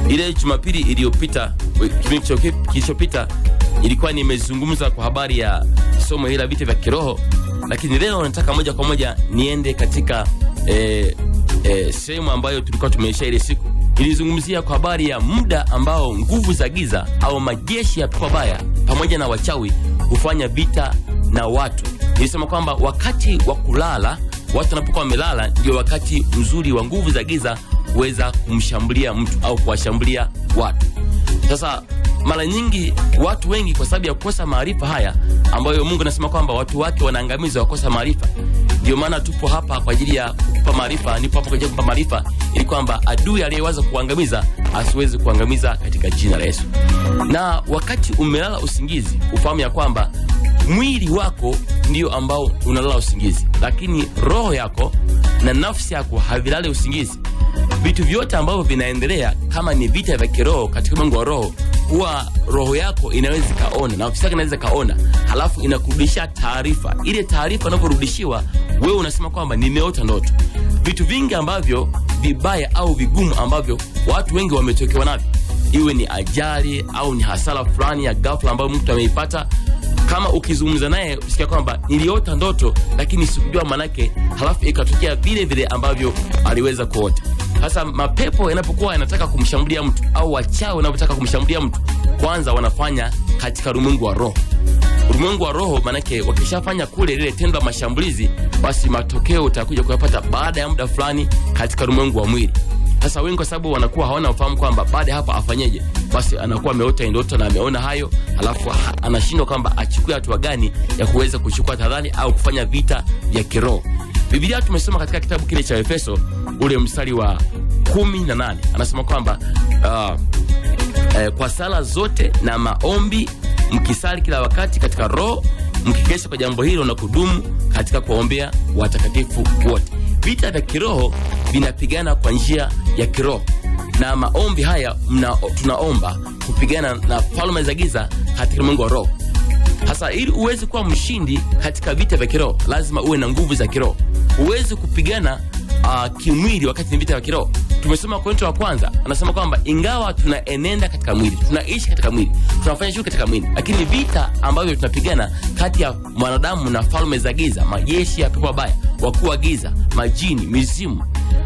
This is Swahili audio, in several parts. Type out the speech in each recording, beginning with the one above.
Ile Jumapili iliyopita, kilichopita, ilikuwa nimezungumza kwa habari ya somo hili la vita vya kiroho, lakini leo nataka moja kwa moja niende katika sehemu ambayo tulikuwa tumeisha ile siku. Nilizungumzia kwa habari ya muda ambao nguvu za giza au majeshi ya pepo baya pamoja na wachawi hufanya vita na watu. Nilisema kwamba wakati wa kulala, watu wanapokuwa wamelala, ndio wakati mzuri wa nguvu za giza kuweza kumshambulia mtu au kuwashambulia watu. Sasa mara nyingi watu wengi kwa sababu ya kukosa maarifa haya ambayo Mungu anasema kwamba watu wake wanaangamizwa wakosa maarifa. Ndio maana tupo hapa kwa ajili ya kukupa maarifa, nipo hapa kwa ajili ya kukupa maarifa ili kwamba adui aliyeweza kuangamiza asiweze kuangamiza katika jina la Yesu. Na wakati umelala usingizi, ufahamu ya kwamba mwili wako ndio ambao unalala usingizi, lakini roho yako na nafsi yako havilale usingizi. Vitu vyote ambavyo vinaendelea kama ni vita vya kiroho katika Mungu wa roho, huwa roho yako inaweza kaona, nafsi yako inaweza kaona, halafu inakurudishia taarifa. Ile taarifa inaporudishiwa, wewe unasema kwamba nimeota ndoto. Vitu vingi ambavyo vibaya au vigumu ambavyo watu wengi wametokewa navyo, iwe ni ajali au ni hasara fulani ya ghafla ambayo mtu ameipata, kama ukizungumza naye usikia kwamba niliota ndoto lakini sikujua manake, halafu ikatokea vile vile ambavyo aliweza kuota. Sasa mapepo yanapokuwa yanataka kumshambulia mtu au wachawi wanapotaka kumshambulia mtu, kwanza wanafanya katika ulimwengu wa roho. Ulimwengu wa roho manake wakishafanya kule ile tendo la mashambulizi, basi matokeo utakuja kuyapata baada ya muda fulani katika ulimwengu wa mwili. Sasa wengi kwa sababu wanakuwa hawana ufahamu kwamba baada hapa afanyeje, basi anakuwa ameota ndoto na ameona hayo, alafu anashindwa kwamba achukue hatua gani ya kuweza kuchukua tahadhari au kufanya vita vya kiroho. Biblia tumesoma katika kitabu kile cha Efeso ule mstari wa 18, anasema kwamba kwa sala zote na maombi mkisali kila wakati katika roho, mkikesha kwa jambo hilo na kudumu katika kuombea watakatifu wote. Vita vya kiroho vinapigana kwa njia ya kiroho, na maombi haya tunaomba kupigana na falme za giza katika Mungu wa roho. Hasa ili uweze kuwa mshindi katika vita vya kiroho, lazima uwe na nguvu za kiroho. Uweze kupigana kimwili wakati ni vita vya kiroho. Tumesoma Korinto wa kwanza, anasema kwamba ingawa tunaenenda katika mwili, tunaishi katika mwili, tunafanya shughuli katika mwili, lakini vita ambavyo tunapigana kati ya mwanadamu na falme za giza, majeshi ya pepo wabaya, wakuu wa giza, majini, mizimu,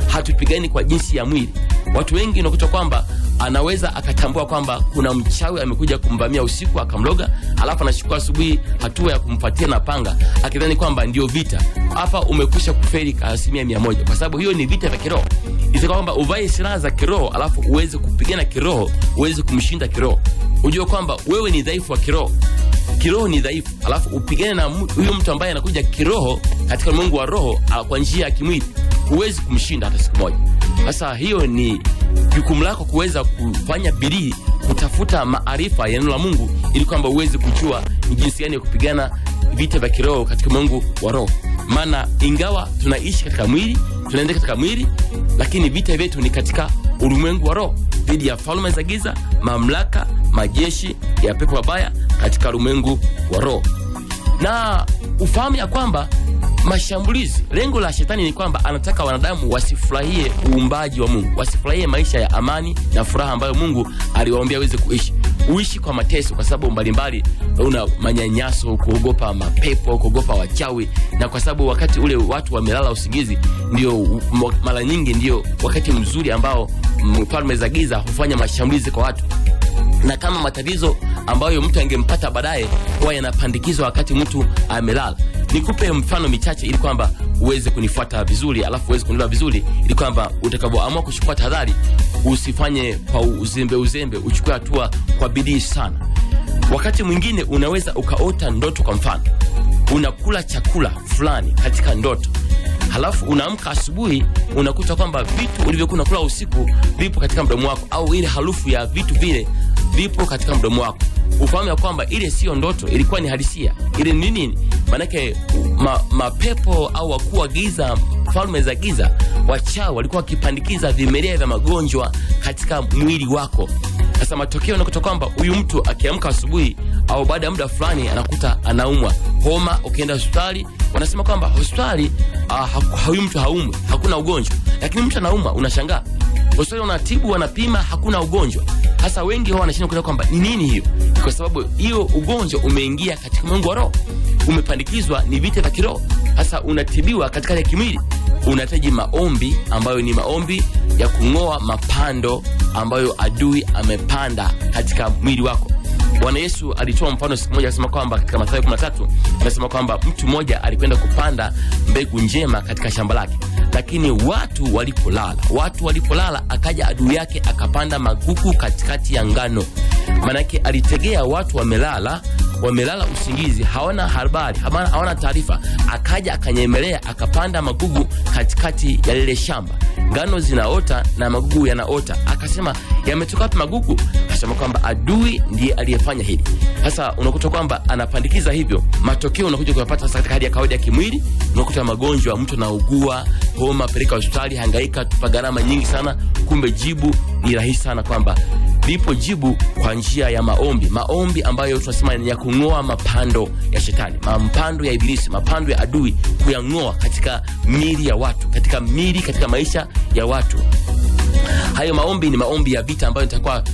hatupigani kwa jinsi ya mwili. Watu wengi unakuta kwamba anaweza akatambua kwamba kuna mchawi amekuja kumvamia usiku akamloga, alafu anachukua asubuhi hatua ya kumfuatia na panga akidhani kwamba ndio vita. Hapa umekwisha kufeli kwa 100%, kwa sababu hiyo ni vita vya kiroho. Isika kwamba uvae silaha za kiroho alafu uweze kupigana kiroho, uweze kumshinda kiroho. Unajua kwamba wewe ni dhaifu wa kiroho. Kiroho ni dhaifu, alafu upigane na huyo mtu ambaye anakuja kiroho katika Mungu wa roho kwa njia ya kimwili, huwezi kumshinda hata siku moja. Sasa hiyo ni jukumu lako kuweza kufanya bidii kutafuta maarifa ya neno la Mungu ili kwamba uweze kujua ni jinsi gani ya kupigana vita vya kiroho katika Mungu wa roho. Maana ingawa tunaishi katika mwili, tunaenda katika mwili, lakini vita vyetu ni katika ulimwengu wa roho, dhidi ya falme za giza, mamlaka, majeshi ya pepo wabaya katika ulimwengu wa roho. Na ufahamu ya kwamba mashambulizi, lengo la shetani ni kwamba anataka wanadamu wasifurahie uumbaji wa Mungu, wasifurahie maisha ya amani na furaha ambayo Mungu aliwaombea waweze kuishi. Uishi kwa mateso kwa sababu mbalimbali, una manyanyaso, kuogopa mapepo, kuogopa wachawi, na kwa sababu wakati ule watu wamelala usingizi, ndio mara nyingi ndio wakati mzuri ambao falme za giza hufanya mashambulizi kwa watu. Na kama matatizo ambayo mtu angempata baadaye huwa yanapandikizwa wakati mtu amelala. Nikupe mfano michache ili kwamba uweze kunifuata vizuri, alafu uweze kunielewa vizuri, ili kwamba utakapoamua kuchukua tahadhari usifanye kwa uzembe, uchukue hatua kwa bidii sana. Wakati mwingine unaweza ukaota ndoto, kwa mfano unakula chakula fulani katika ndoto, halafu unaamka asubuhi unakuta kwamba vitu ulivyokuwa unakula usiku vipo katika mdomo wako, au ile harufu ya vitu vile vipo katika mdomo wako. Ufahamu ya kwamba ile sio ndoto, ilikuwa ni halisia. Ile ni nini? Manake mapepo au wakuu wa giza, falme za giza, wachawi walikuwa wakipandikiza vimelea vya magonjwa katika mwili wako. Sasa matokeo unakuta kwamba huyu mtu akiamka asubuhi au baada ya muda fulani anakuta anaumwa homa. Ukienda hospitali wanasema kwamba hospitali huyu mtu haumwi, hakuna ugonjwa, lakini mtu anaumwa. Unashangaa Hospitali wanatibu, wanapima, hakuna ugonjwa. Hasa wengi wao wanashindwa kuelewa kwamba ni nini hiyo. Kwa sababu hiyo ugonjwa umeingia katika mungu wa roho. Umepandikizwa ni vita vya kiroho. Hasa unatibiwa katika ya kimwili. Unahitaji maombi ambayo ni maombi ya kung'oa mapando ambayo adui amepanda katika mwili wako. Bwana Yesu alitoa mfano siku moja akasema kwamba katika Mathayo 13 anasema kwamba mtu mmoja alikwenda kupanda mbegu njema katika shamba lake. Lakini watu walipolala akaja adui yake akapanda magugu katikati ya ngano. Manake alitegea watu wamelala usingizi, hawana habari, hawana taarifa. Akaja akanyemelea akapanda magugu katikati ya lile shamba. Ngano zinaota na magugu yanaota. Akasema yametoka wapi magugu? Akasema kwamba adui ndiye aliyefanya hili. Sasa unakuta kwamba anapandikiza hivyo, matokeo unakuja kuyapata sasa katika hali ya kawaida ya kimwili. Unakuta magonjwa, mtu anaugua homa, peleka hospitali, hangaika, tupa gharama nyingi sana. Kumbe jibu ni rahisi sana, kwamba lipo jibu kwa njia ya maombi ambayo tunasema ni ya kung'oa mapando ya shetani, mapando ya ibilisi, mapando ya adui, kuyang'oa katika miili ya watu, katika maisha ya watu. Hayo maombi ni maombi ya vita ambayo nitakuwa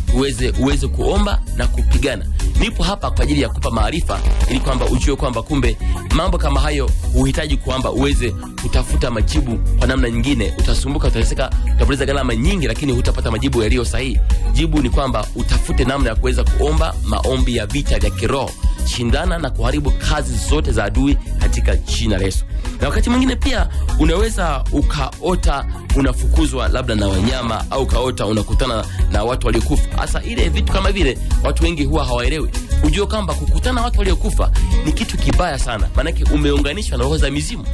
uweze kuomba na kupigana. Nipo hapa kwa ajili ya kupa maarifa ili kwamba ujue kwamba kumbe mambo kama hayo uhitaji kuomba uweze kutafuta majibu. Kwa namna nyingine utasumbuka, utateseka, utapoteza gharama nyingi, lakini hutapata majibu yaliyo sahihi. Jibu ni kwamba utafute namna ya kuweza kuomba maombi ya vita vya kiroho. Shindana na kuharibu kazi zote za adui katika jina la Yesu. Na wakati mwingine pia unaweza ukaota unafukuzwa labda na wanyama, au kaota unakutana na watu waliokufa. Hasa ile vitu kama vile watu wengi huwa hawaelewi. Ujue kwamba kukutana na watu waliokufa ni kitu kibaya sana, maana umeunganishwa na roho za mizimu.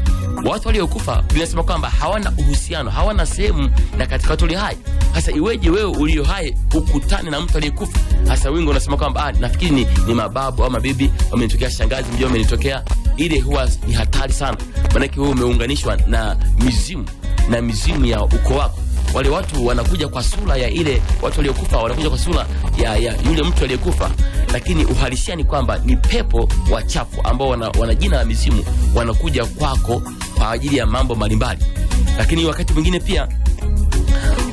Watu waliokufa tunasema kwamba hawana uhusiano, hawana sehemu na katika watu walio hai. Hasa iweje wewe ulio hai ukutane na mtu aliyekufa? Hasa wengi wanasema kwamba nafikiri ni mababu au mabibi wamenitokea, shangazi mjomba wamenitokea. Ile huwa ni hatari sana, maana wewe umeunganishwa na mizimu ya ukoo wako. Wale watu wanakuja kwa sura ya ile watu waliokufa, wanakuja kwa sura ya yule mtu aliyekufa, lakini uhalisia ni kwamba ni pepo wachafu ambao wana jina la mizimu, wanakuja kwako kwa ajili ya mambo mbalimbali. Lakini wakati mwingine pia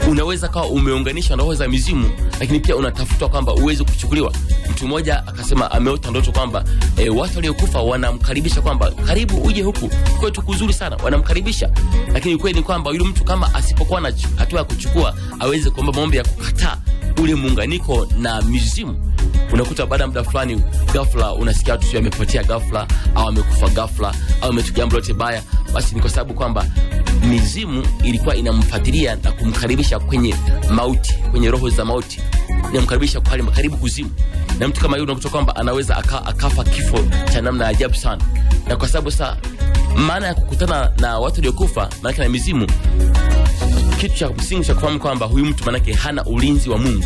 unaweza kawa umeunganishwa na roho za mizimu, lakini pia unatafutwa kwamba uweze kuchukuliwa. Mtu mmoja akasema ameota ndoto kwamba watu waliokufa wanamkaribisha kwamba karibu uje huku kwetu kuzuri sana, wanamkaribisha. Lakini kweli ni kwamba yule mtu kama asipokuwa na hatua ya kuchukua aweze kuomba maombi ya kukataa ule muunganiko na mizimu, unakuta baada muda fulani ghafla unasikia watu wamepotea ghafla, au amekufa ghafla, au ametokea jambo lote baya. Basi ni kwa sababu kwamba mizimu ilikuwa inamfuatilia na kumkaribisha kwenye mauti, kwenye roho za mauti, inamkaribisha kwa karibu kuzimu. Na mtu kama yule unakuta kwamba anaweza akafa kifo cha namna ajabu sana. Na kwa sababu sasa maana ya kukutana na watu waliokufa, maana na mizimu, kitu cha msingi cha kufahamu kwamba huyu mtu manake hana ulinzi wa Mungu.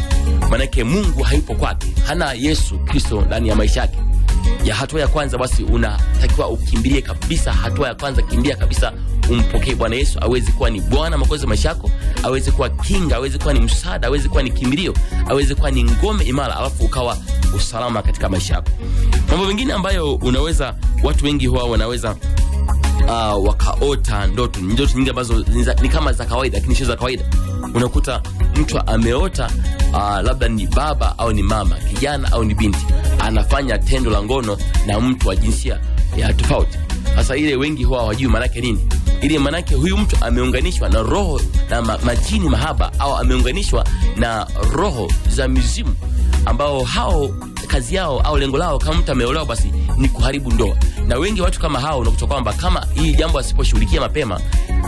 Manake Mungu haipo kwake, hana Yesu Kristo ndani ya maisha yake. Ya hatua ya kwanza basi unatakiwa ukimbilie kabisa. Hatua ya kwanza, kimbia kabisa, umpokee Bwana Yesu aweze kuwa ni Bwana mwokozi wa maisha yako, aweze kuwa kinga, aweze kuwa ni msaada, aweze kuwa ni kimbilio, aweze kuwa ni ngome imara, alafu ukawa usalama katika maisha yako. Mambo mengine ambayo watu wengi huwa wanaweza wakaota ndoto nyingi ambazo ni kama za kawaida, lakini sio za kawaida. Unakuta mtu ameota labda ni baba au ni mama, kijana au ni binti, anafanya tendo la ngono na mtu wa jinsia ya tofauti. Sasa ile wengi huwa hawajui maana yake nini. Ile maana yake huyu mtu ameunganishwa na roho na majini mahaba, au ameunganishwa na roho za mizimu, ambao hao kazi yao au lengo lao kama mtu ameolewa basi ni kuharibu ndoa. Na wengi watu kama hao unakuta kwamba kama hii jambo asiposhughulikia mapema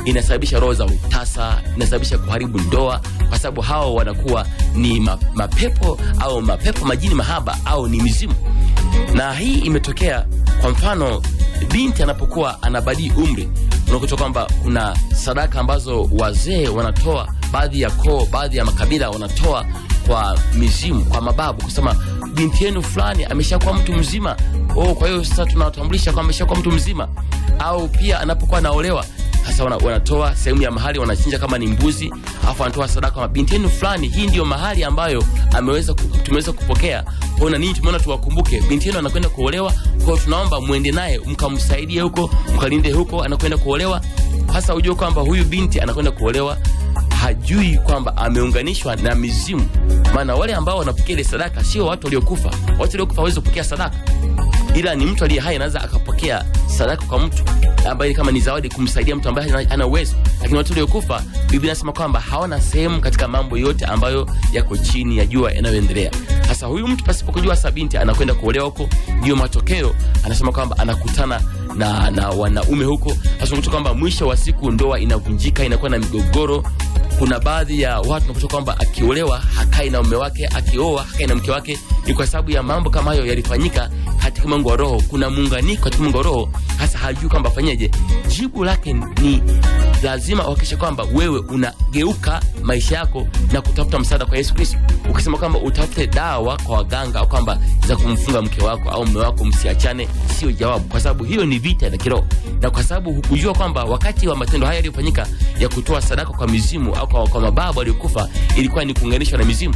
inasababisha roho za utasa, inasababisha kuharibu ndoa, kwa sababu hao wanakuwa ni mapepo au majini mahaba au ni mizimu. Na hii imetokea kwa mfano binti anapokuwa anabadili umri, unakuta kwamba kuna sadaka ambazo wazee wanatoa, baadhi ya koo, baadhi ya makabila wanatoa kwa mizimu, kwa mababu, kusema binti yenu fulani ameshakuwa mtu mzima. Kwa hiyo sasa tunawatambulisha kwamba ameshakuwa mtu mzima. Au pia anapokuwa anaolewa, sasa wanatoa sehemu ya mahali, wanachinja kama ni mbuzi, afu wanatoa sadaka kwa binti yenu fulani, hii ndio mahali ambayo tumeweza kupokea. Ona nini, tumeona tuwakumbuke binti yenu anakwenda kuolewa, kwa hiyo tunaomba muende naye mkamsaidie huko, mkalinde huko, anakwenda kuolewa. Hasa ujue kwamba huyu binti anakwenda kuolewa hajui kwamba ameunganishwa na mizimu. Maana wale ambao wanapokea ile sadaka sio watu waliokufa. Watu waliokufa hawezi kupokea sadaka, ila ni mtu aliye hai anaweza akapokea sadaka kwa mtu ambaye kama ni zawadi kumsaidia mtu ambaye hana uwezo. Lakini watu waliokufa, Biblia inasema kwamba hawana sehemu katika mambo yote ambayo yako chini ya jua yanayoendelea. Sasa huyu mtu pasipo kujua sabinti anakwenda kuolewa huko, ndio matokeo anasema kwamba anakutana na wanaume huko. Hasa unakuta kwamba mwisho wa siku ndoa inavunjika, inakuwa na migogoro. Kuna baadhi ya watu wanakuta kwamba akiolewa hakai na mume wake, akioa hakai na mke wake. Ni kwa sababu ya mambo kama hayo yalifanyika katika Mungu wa roho. Kuna muunganiko katika Mungu wa roho, hasa hajui kwamba afanyeje. Jibu lake ni lazima uhakikishe kwamba wewe unageuka maisha yako na kutafuta msaada kwa Yesu Kristo. Ukisema kwamba utafute dawa kwa waganga au kwamba za kumfunga mke wako au mume wako msiachane, sio jawabu, kwa sababu hiyo ni vita ya kiroho. Na kwa sababu hukujua kwamba wakati wa matendo haya yaliyofanyika ya kutoa sadaka kwa mizimu au kwa mababu waliokufa ilikuwa ni kuunganishwa na mizimu.